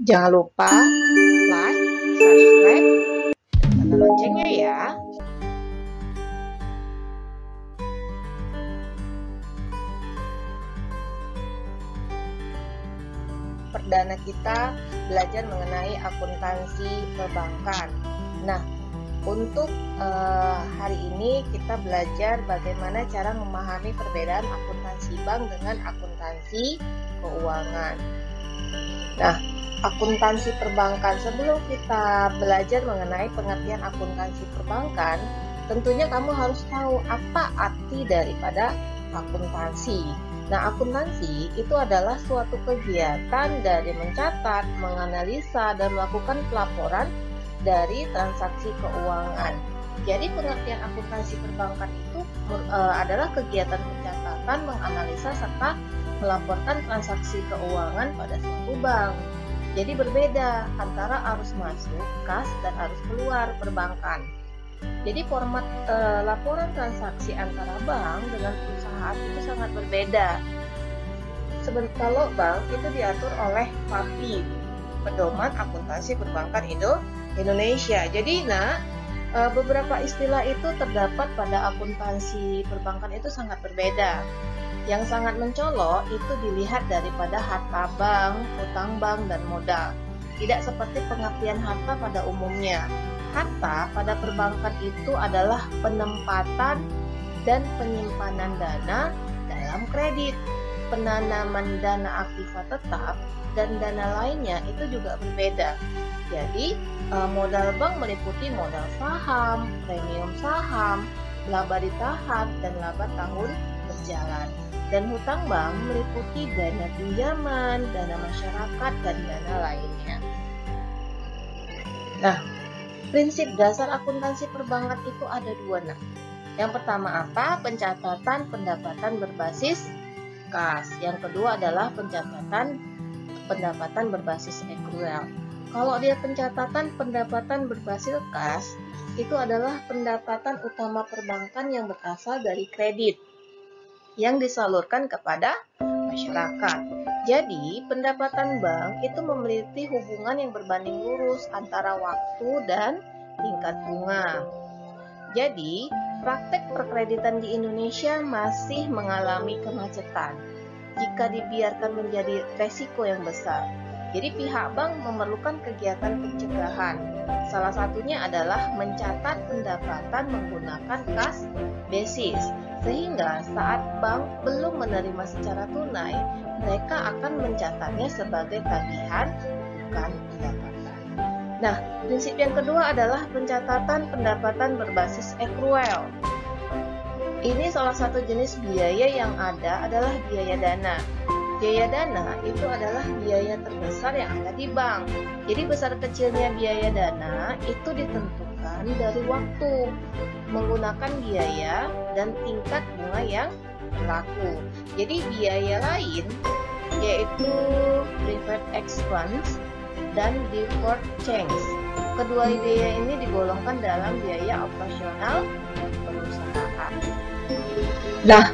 Jangan lupa like, subscribe, dan tanda loncengnya ya. Perdana kita belajar mengenai akuntansi perbankan. Nah, untuk hari ini kita belajar bagaimana cara memahami perbedaan akuntansi bank dengan akuntansi keuangan. Nah, akuntansi perbankan, sebelum kita belajar mengenai pengertian akuntansi perbankan, tentunya kamu harus tahu apa arti daripada akuntansi. Nah, akuntansi itu adalah suatu kegiatan dari mencatat, menganalisa, dan melakukan pelaporan dari transaksi keuangan. Jadi pengertian akuntansi perbankan itu adalah kegiatan pencatatan, menganalisa, serta melaporkan transaksi keuangan pada suatu bank. Jadi berbeda antara arus masuk, kas, dan arus keluar perbankan. Jadi format laporan transaksi antara bank dengan perusahaan itu sangat berbeda. Kalau bank itu diatur oleh PAPI, Pedoman Akuntansi Perbankan Indonesia. Jadi, beberapa istilah itu terdapat pada akuntansi perbankan itu sangat berbeda. Yang sangat mencolok itu dilihat daripada harta bank, utang bank, dan modal. Tidak seperti pengertian harta pada umumnya. Harta pada perbankan itu adalah penempatan dan penyimpanan dana dalam kredit, penanaman dana aktiva tetap, dan dana lainnya itu juga berbeda. Jadi, modal bank meliputi modal saham, premium saham, laba ditahan, dan laba tahun berjalan. Dan hutang bank meliputi dana pinjaman, dana masyarakat, dan dana lainnya. Nah, prinsip dasar akuntansi perbankan itu ada dua. Yang pertama apa? Pencatatan pendapatan berbasis kas. Yang kedua adalah pencatatan pendapatan berbasis akrual. Kalau dia pencatatan pendapatan berbasis kas, itu adalah pendapatan utama perbankan yang berasal dari kredit yang disalurkan kepada masyarakat. Jadi, pendapatan bank itu memiliki hubungan yang berbanding lurus antara waktu dan tingkat bunga. Jadi, praktek perkreditan di Indonesia masih mengalami kemacetan jika dibiarkan menjadi resiko yang besar. Jadi, pihak bank memerlukan kegiatan pencegahan. Salah satunya adalah mencatat pendapatan menggunakan kas basis, sehingga saat bank belum menerima secara tunai, mereka akan mencatatnya sebagai tagihan, bukan pendapatan. Nah, prinsip yang kedua adalah pencatatan pendapatan berbasis akrual. Ini salah satu jenis biaya yang ada adalah biaya dana. Biaya dana itu adalah biaya terbesar yang ada di bank. Jadi besar kecilnya biaya dana itu ditentukan dari waktu, menggunakan biaya dan tingkat bunga yang berlaku. Jadi biaya lain yaitu preferred expense dan deferred change. Kedua biaya ini digolongkan dalam biaya operasional perusahaan. Nah,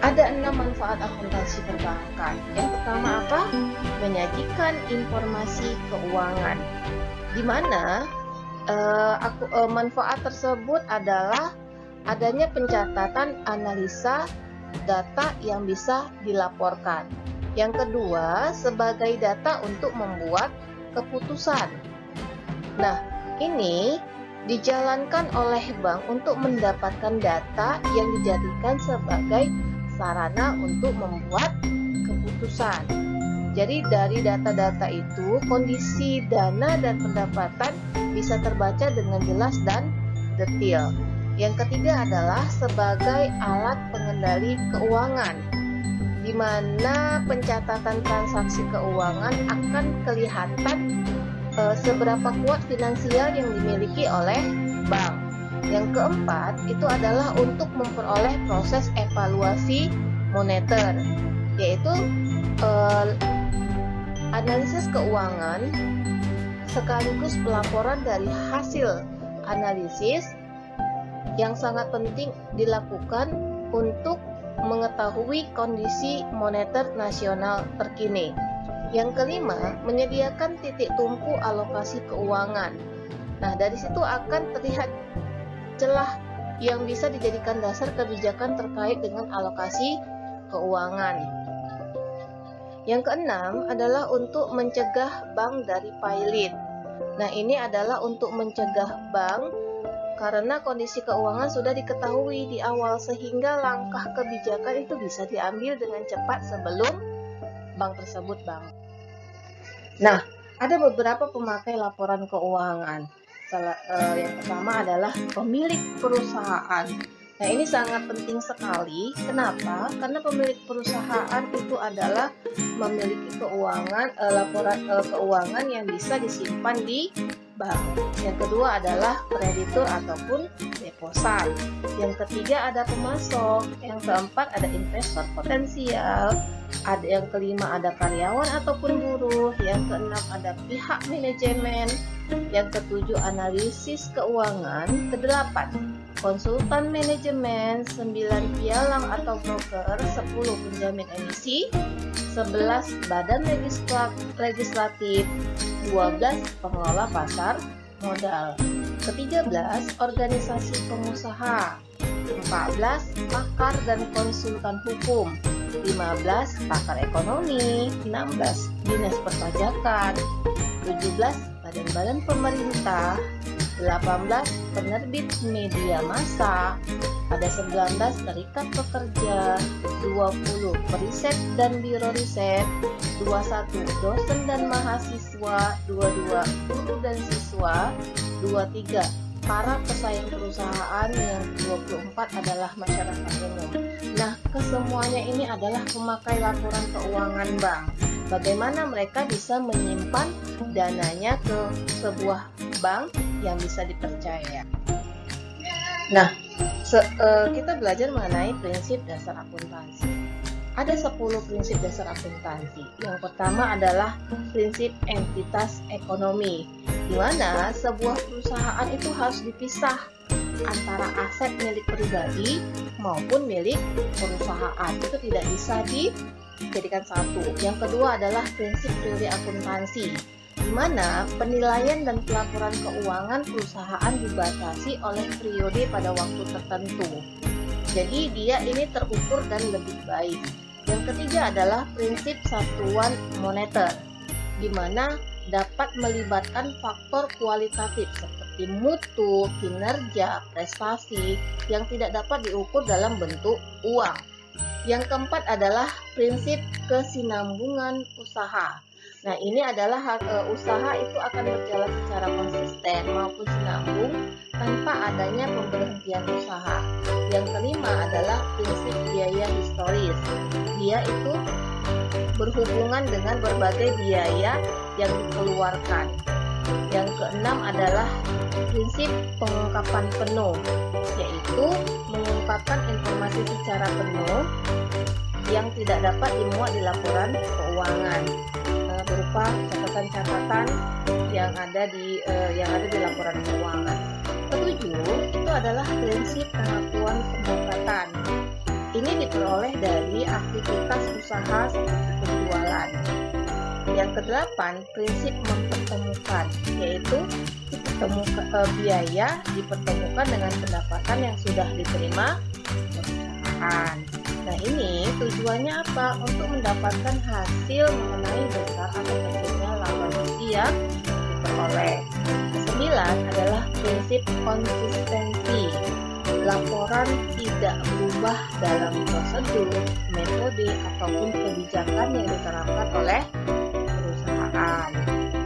ada 6 manfaat akuntansi perbankan. Yang pertama apa? Menyajikan informasi keuangan. Di mana manfaat tersebut adalah adanya pencatatan analisa data yang bisa dilaporkan. Yang kedua, sebagai data untuk membuat keputusan. Nah, ini dijalankan oleh bank untuk mendapatkan data yang dijadikan sebagai sarana untuk membuat keputusan. Jadi dari data-data itu, kondisi dana dan pendapatan bisa terbaca dengan jelas dan detail. Yang ketiga adalah sebagai alat pengendali keuangan, di mana pencatatan transaksi keuangan akan kelihatan seberapa kuat finansial yang dimiliki oleh bank. Yang keempat itu adalah untuk memperoleh proses evaluasi moneter, yaitu analisis keuangan sekaligus pelaporan dari hasil analisis yang sangat penting dilakukan untuk mengetahui kondisi moneter nasional terkini. Yang kelima, menyediakan titik tumpu alokasi keuangan. Nah, dari situ akan terlihat celah yang bisa dijadikan dasar kebijakan terkait dengan alokasi keuangan. Yang keenam adalah untuk mencegah bank dari pailit. Nah, ini adalah untuk mencegah bank karena kondisi keuangan sudah diketahui di awal sehingga langkah kebijakan itu bisa diambil dengan cepat sebelum bank tersebut bangkrut. Nah, ada beberapa pemakai laporan keuangan. Yang pertama adalah pemilik perusahaan. Nah, ini sangat penting sekali. Kenapa? Karena pemilik perusahaan itu adalah memiliki laporan keuangan yang bisa disimpan di bank. Yang kedua adalah kreditur ataupun deposan. Yang ketiga ada pemasok. Yang keempat ada investor potensial. Yang kelima ada karyawan ataupun buruh. Yang keenam ada pihak manajemen. Yang ketujuh analisis keuangan. Kedelapan konsultan manajemen. 9 pialang atau broker. 10 penjamin emisi. 11 badan legislatif. 12 pengelola pasar modal. Ke-13 organisasi pengusaha. 14 pakar dan konsultan hukum. 15 pakar ekonomi. 16 dinas perpajakan. 17 badan-badan pemerintah. 18 penerbit media massa. Ada 19 serikat pekerja. 20 periset dan biro riset. 21 dosen dan mahasiswa. 22 guru dan siswa. 23 para pesaing perusahaan. Yang 24 adalah masyarakat umum. Nah, kesemuanya ini adalah pemakai laporan keuangan bank. Bagaimana mereka bisa menyimpan dananya ke sebuah bank yang bisa dipercaya. Nah, kita belajar mengenai prinsip dasar akuntansi. Ada 10 prinsip dasar akuntansi. Yang pertama adalah prinsip entitas ekonomi, di mana sebuah perusahaan itu harus dipisah antara aset milik pribadi maupun milik perusahaan. Itu tidak bisa dijadikan satu. Yang kedua adalah prinsip teori akuntansi, di mana penilaian dan pelaporan keuangan perusahaan dibatasi oleh periode pada waktu tertentu. Jadi dia ini terukur dan lebih baik. Yang ketiga adalah prinsip satuan moneter, di mana dapat melibatkan faktor kualitatif seperti mutu, kinerja, prestasi yang tidak dapat diukur dalam bentuk uang. Yang keempat adalah prinsip kesinambungan usaha. Nah, ini adalah usaha itu akan berjalan secara konsisten maupun sinambung tanpa adanya pemberhentian usaha. Yang kelima adalah prinsip biaya historis. Dia itu berhubungan dengan berbagai biaya yang dikeluarkan. Yang keenam adalah prinsip pengungkapan penuh, yaitu mengungkapkan informasi secara penuh yang tidak dapat dimuat di laporan keuangan berupa catatan-catatan yang ada di laporan keuangan. Ketujuh, itu adalah prinsip pengakuan pendapatan. Ini diperoleh dari aktivitas usaha seperti penjualan. Yang kedelapan, prinsip mempertemukan, yaitu biaya dipertemukan dengan pendapatan yang sudah diterima perusahaan. Nah, ini tujuannya apa? Untuk mendapatkan hasil mengenai besar atau kecilnya laba bersih yang diperoleh. Kesembilan adalah prinsip konsistensi. Laporan tidak berubah dalam prosedur, metode, ataupun kebijakan yang diterapkan oleh perusahaan.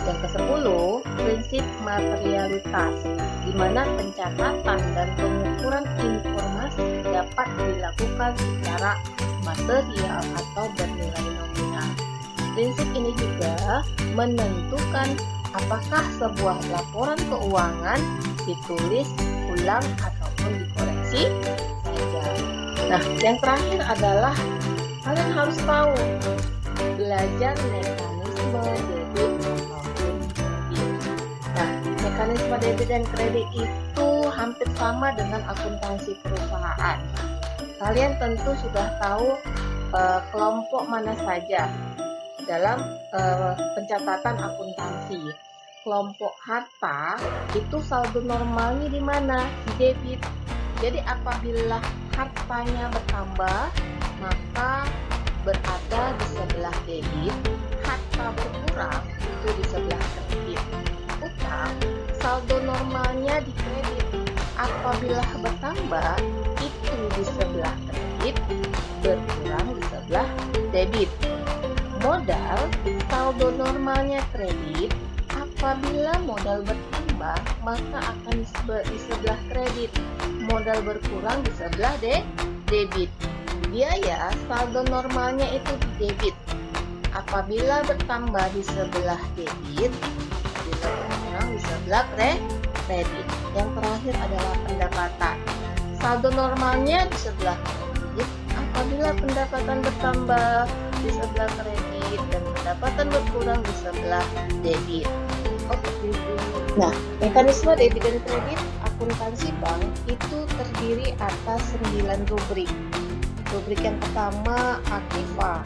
Yang ke-10, prinsip materialitas, di mana pencatatan dan pengukuran informasi dapat dilakukan secara material atau bernilai nominal. Prinsip ini juga menentukan apakah sebuah laporan keuangan ditulis ulang ataupun dikoreksi saja. Nah, yang terakhir adalah kalian harus tahu belajar mekanisme debit ataupun kredit. Nah, mekanisme debit dan kredit itu hampir sama dengan akuntansi perusahaan. Kalian tentu sudah tahu kelompok mana saja dalam pencatatan akuntansi. Kelompok harta itu saldo normalnya di mana? Di debit. Jadi apabila hartanya bertambah, maka berada di sebelah debit. Harta berkurang itu di sebelah kredit. Utang, saldo normalnya di kredit. Apabila bertambah, itu di sebelah kredit, berkurang di sebelah debit. Modal, saldo normalnya kredit. Apabila modal bertambah, maka akan di sebelah kredit. Modal berkurang di sebelah debit. Biaya, saldo normalnya itu di debit. Apabila bertambah di sebelah debit, apabila berkurang di sebelah kredit. Yang terakhir adalah pendapatan. Saldo normalnya di sebelah kredit. Apabila pendapatan bertambah di sebelah kredit dan pendapatan berkurang di sebelah debit. Nah, mekanisme debit dan kredit akuntansi bank itu terdiri atas 9 rubrik. Rubrik yang pertama aktiva,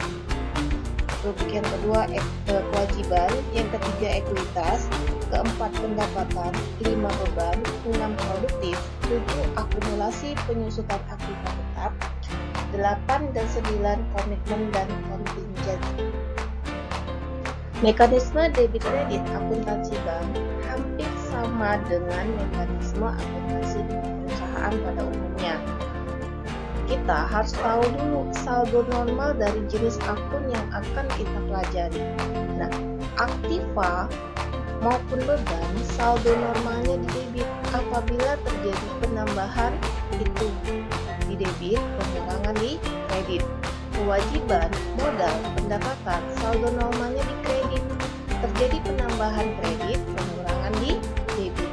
rubrik yang kedua kewajiban, yang ketiga ekuitas, keempat pendapatan, 5 beban, 6 produktif, 7 akumulasi penyusutan aktiva tetap, 8 dan 9 komitmen dan kontingensi. Mekanisme debit kredit akuntansi bank hampir sama dengan mekanisme akuntansi perusahaan pada umumnya. Kita harus tahu dulu saldo normal dari jenis akun yang akan kita pelajari. Nah, aktiva maupun beban, saldo normalnya di debit. Apabila terjadi penambahan itu di debit, pengurangan di kredit. Kewajiban, modal, pendapatan, saldo normalnya di kredit. Terjadi penambahan kredit, pengurangan di debit.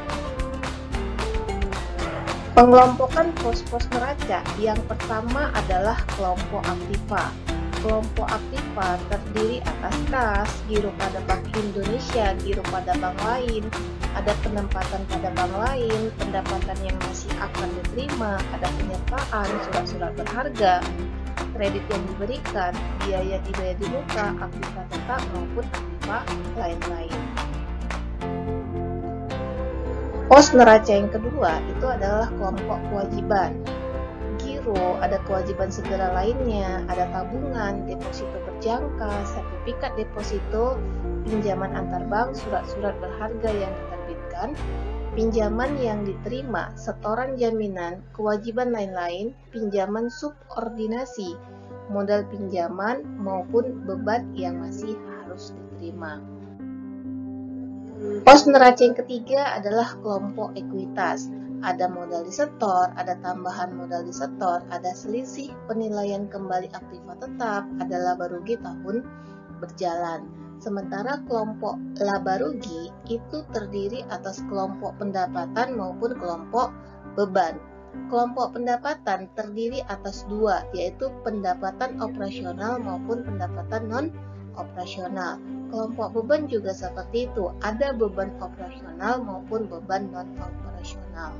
Pengelompokan pos-pos neraca. Yang pertama adalah kelompok aktiva. Kelompok aktiva terdiri atas kas, giro pada Bank Indonesia, giro pada bank lain, ada penempatan pada bank lain, pendapatan yang masih akan diterima, ada penyertaan, surat-surat berharga, kredit yang diberikan, biaya dibayar di muka, aktiva tetap maupun aktiva lain-lain. Pos neraca yang kedua itu adalah kelompok kewajiban. Giro, ada kewajiban segera lainnya, ada tabungan, deposito berjangka, sertifikat deposito, pinjaman antar bank, surat-surat berharga yang diterbitkan, pinjaman yang diterima, setoran jaminan, kewajiban lain-lain, pinjaman subordinasi, modal pinjaman maupun beban yang masih harus diterima. Pos neraca yang ketiga adalah kelompok ekuitas. Ada modal disetor, ada tambahan modal disetor, ada selisih penilaian kembali aktiva tetap, ada laba rugi tahun berjalan. Sementara kelompok laba rugi itu terdiri atas kelompok pendapatan maupun kelompok beban. Kelompok pendapatan terdiri atas dua, yaitu pendapatan operasional maupun pendapatan non-operasional. Kelompok beban juga seperti itu, ada beban operasional maupun beban non-operasional.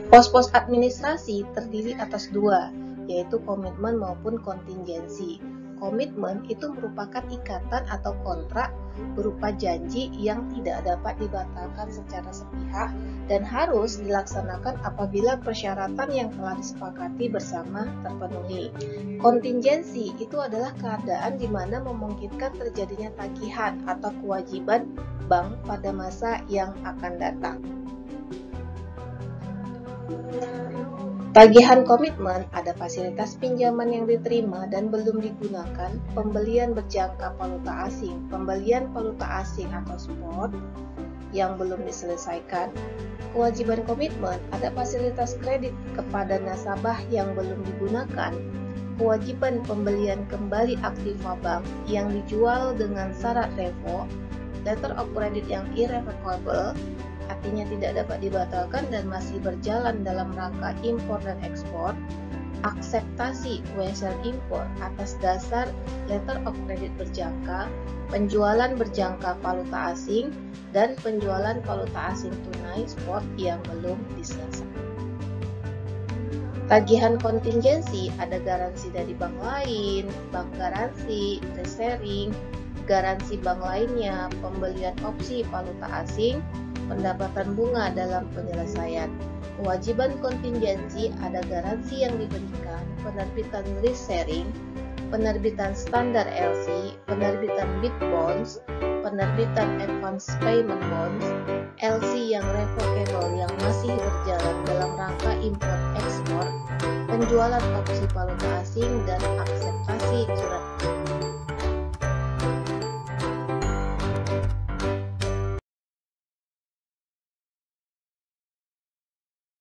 Pos-pos administrasi terdiri atas dua, yaitu komitmen maupun kontingensi. Komitmen itu merupakan ikatan atau kontrak berupa janji yang tidak dapat dibatalkan secara sepihak dan harus dilaksanakan apabila persyaratan yang telah disepakati bersama terpenuhi. Kontingensi itu adalah keadaan di mana memungkinkan terjadinya tagihan atau kewajiban bank pada masa yang akan datang. Tagihan komitmen ada fasilitas pinjaman yang diterima dan belum digunakan, pembelian berjangka valuta asing, pembelian valuta asing atau spot yang belum diselesaikan. Kewajiban komitmen ada fasilitas kredit kepada nasabah yang belum digunakan, kewajiban pembelian kembali aktiva bank yang dijual dengan syarat revo, letter of credit yang irrevocable, artinya tidak dapat dibatalkan dan masih berjalan dalam rangka impor dan ekspor, akseptasi wesel impor atas dasar letter of credit berjangka, penjualan berjangka valuta asing, dan penjualan valuta asing tunai spot yang belum diselesaikan. Tagihan kontingensi ada garansi dari bank lain, bank garansi, reserving, garansi bank lainnya, pembelian opsi valuta asing, pendapatan bunga dalam penyelesaian. Kewajiban kontingensi ada garansi yang diberikan, penerbitan risk sharing, penerbitan standar LC, penerbitan bid bonds, penerbitan advance payment bonds, LC yang revocable yang masih berjalan dalam rangka import ekspor, penjualan opsi valuta asing, dan akseptasi surat